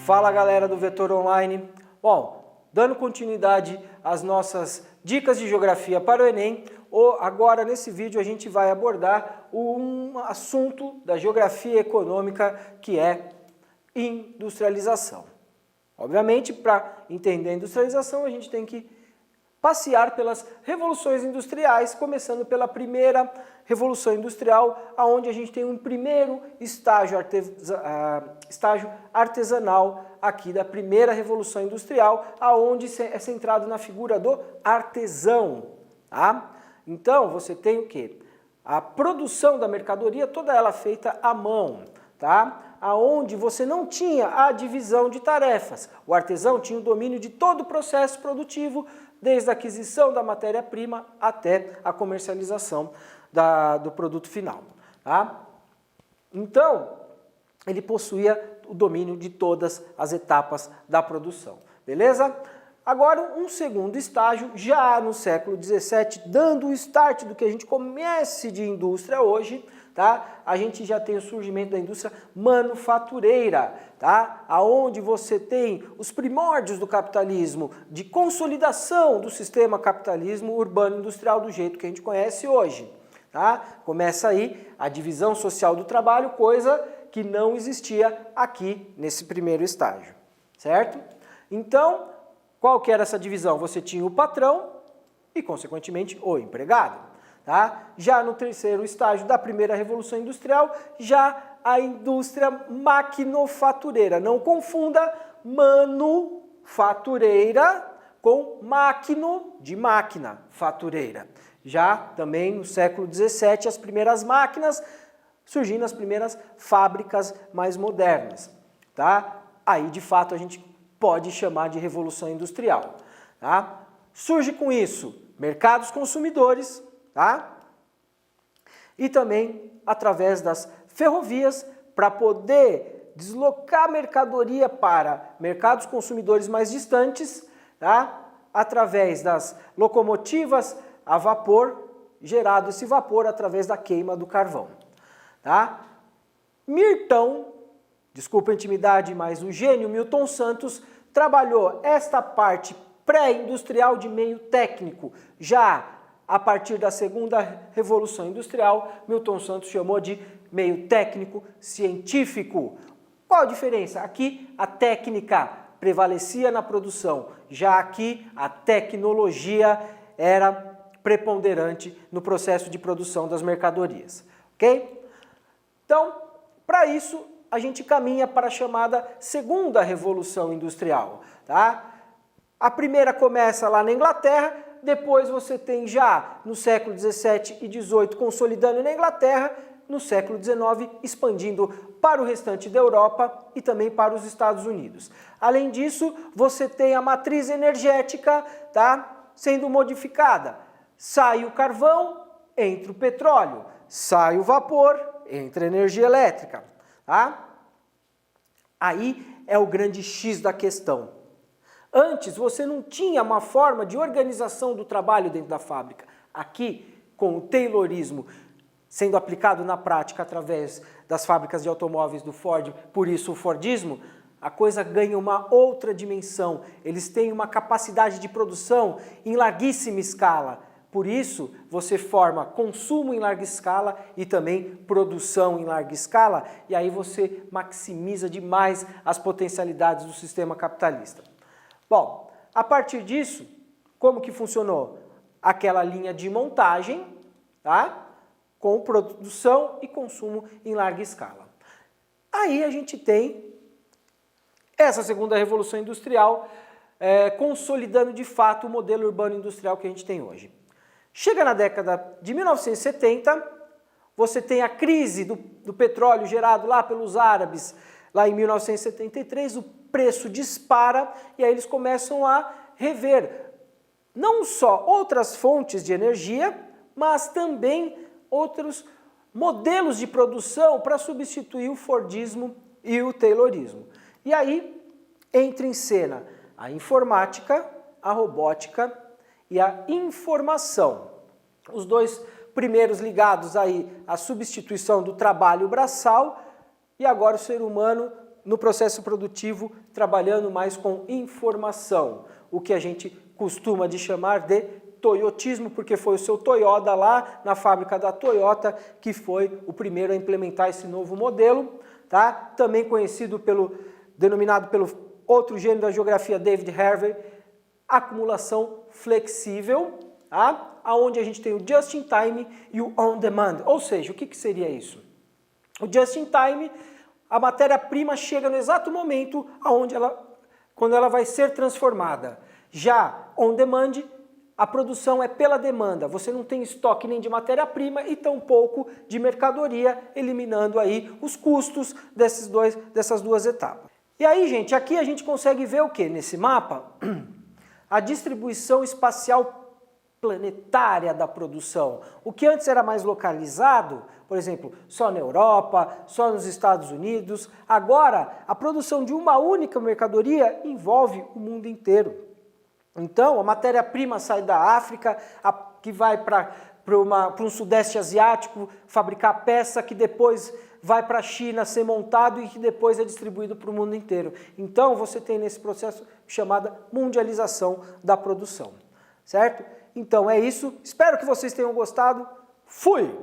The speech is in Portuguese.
Fala galera do Vetor Online. Bom, dando continuidade às nossas dicas de geografia para o Enem, agora nesse vídeo a gente vai abordar um assunto da geografia econômica que é industrialização. Obviamente, para entender a industrialização a gente tem que passear pelas revoluções industriais, começando pela primeira revolução industrial, onde a gente tem um primeiro estágio artesanal aqui da primeira revolução industrial, aonde é centrado na figura do artesão. Tá? Então, você tem o quê? A produção da mercadoria, toda ela feita à mão, tá? Aonde você não tinha a divisão de tarefas. O artesão tinha o domínio de todo o processo produtivo, desde a aquisição da matéria-prima até a comercialização do produto final. Tá? Então, ele possuía o domínio de todas as etapas da produção. Beleza? Agora, um segundo estágio, já no século XVII, dando o start do que a gente conhece de indústria hoje, tá? A gente já tem o surgimento da indústria manufatureira, tá? Aonde você tem os primórdios do capitalismo, de consolidação do sistema capitalismo urbano industrial do jeito que a gente conhece hoje. Tá? Começa aí a divisão social do trabalho, coisa que não existia aqui nesse primeiro estágio, certo? Então, qual que era essa divisão? Você tinha o patrão e, consequentemente, o empregado. Tá? Já no terceiro estágio da primeira revolução industrial, já a indústria maquinofatureira. Não confunda manufatureira com máquino de máquina, fatureira. Já também no século XVII, as primeiras máquinas, surgindo as primeiras fábricas mais modernas. Tá? Aí, de fato, a gente pode chamar de revolução industrial. Tá? Surge com isso mercados consumidores, tá? E também através das ferrovias para poder deslocar mercadoria para mercados consumidores mais distantes, tá? Através das locomotivas a vapor, gerado esse vapor através da queima do carvão. Tá? Milton, desculpa a intimidade, mas o gênio Milton Santos trabalhou esta parte pré-industrial de meio técnico. Já a partir da segunda revolução industrial, Milton Santos chamou de meio técnico científico. Qual a diferença? Aqui a técnica prevalecia na produção, já aqui a tecnologia era preponderante no processo de produção das mercadorias. Ok? Então, para isso, a gente caminha para a chamada segunda revolução industrial. Tá? A primeira começa lá na Inglaterra, depois você tem já no século XVII e XVIII consolidando na Inglaterra, no século XIX expandindo para o restante da Europa e também para os Estados Unidos. Além disso, você tem a matriz energética, tá, sendo modificada. Sai o carvão, entra o petróleo. Sai o vapor, entra a energia elétrica. Tá? Aí é o grande X da questão. Antes você não tinha uma forma de organização do trabalho dentro da fábrica. Aqui, com o Taylorismo sendo aplicado na prática através das fábricas de automóveis do Ford, por isso o Fordismo, a coisa ganha uma outra dimensão. Eles têm uma capacidade de produção em larguíssima escala. Por isso, você forma consumo em larga escala e também produção em larga escala, e aí você maximiza demais as potencialidades do sistema capitalista. Bom, a partir disso, como que funcionou? Aquela linha de montagem, tá? Com produção e consumo em larga escala. Aí a gente tem essa segunda revolução industrial, consolidando de fato o modelo urbano industrial que a gente tem hoje. Chega na década de 1970, você tem a crise do petróleo gerado lá pelos árabes, lá em 1973, o preço dispara e aí eles começam a rever não só outras fontes de energia, mas também outros modelos de produção para substituir o Fordismo e o Taylorismo. E aí entra em cena a informática, a robótica e a informação. Os dois primeiros ligados aí à substituição do trabalho braçal e agora o ser humano no processo produtivo trabalhando mais com informação, o que a gente costuma de chamar de toyotismo, porque foi o seu Toyota lá na fábrica da Toyota que foi o primeiro a implementar esse novo modelo, tá? Também conhecido denominado pelo outro gênio da geografia David Harvey, acumulação flexível, tá? Onde a gente tem o just in time e o on demand. Ou seja, o que seria isso? O just in time, a matéria-prima chega no exato momento quando ela vai ser transformada. Já on demand, a produção é pela demanda. Você não tem estoque nem de matéria-prima e tampouco de mercadoria, eliminando aí os custos dessas duas etapas. E aí, gente, aqui a gente consegue ver o que nesse mapa? A distribuição espacial planetária da produção. O que antes era mais localizado, por exemplo, só na Europa, só nos Estados Unidos, agora a produção de uma única mercadoria envolve o mundo inteiro. Então, a matéria-prima sai da África, que vai para um sudeste asiático fabricar peça, que depois vai para a China ser montado e que depois é distribuído para o mundo inteiro. Então, você tem nesse processo chamada mundialização da produção, certo? Então é isso, espero que vocês tenham gostado, fui!